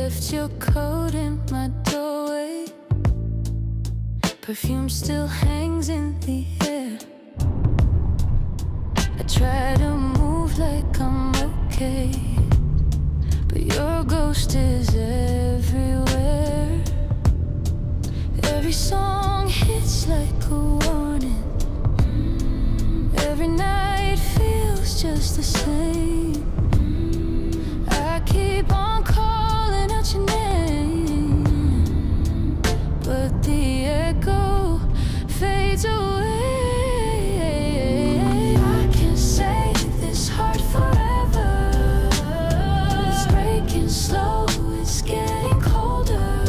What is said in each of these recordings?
left your coat in my doorway. Perfume still hangs in the air. I try to move like I'm okay, but your ghost is everywhere. Every song hits like a warning. Every night feels just the same. I keep on calling out your name, but the echo fades away. I can't save this heart forever. It's breaking slow, it's getting colder.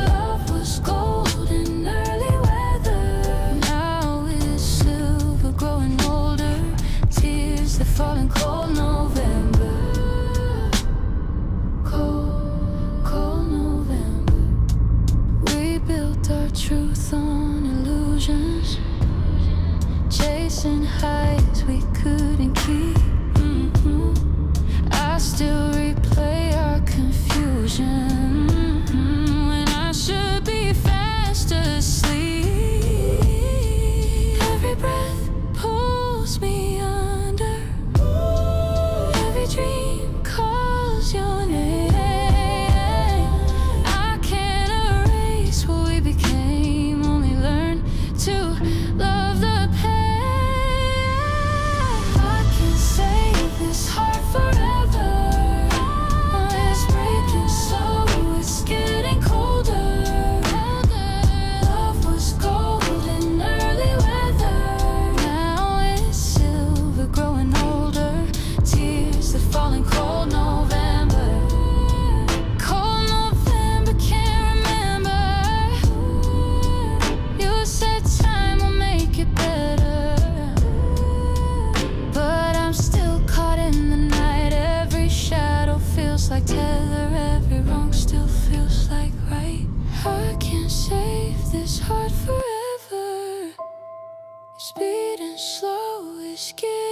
Love was gold in early weather. Now it's silver, growing older. Tears that fall in cold November. Cold November. We built our truth on illusions, chasing highs we couldn't keep. I still replay our confusion when I should be fast asleep. Every breath pulls me under. Every dream calls your name. I can't erase what we became, only learn to love the pain. I can't save this heart forever. It's breaking slow, it's getting colder. Love was gold in early weather. Now it's silver, growing older. Tears that fall in cold November. Cold November, can't remember. You said time will make it better, but I'm still caught in the night. Every shadow feels like tether. Every wrong still feels like right. I can't save this heart forever. It's beating slow, it's getting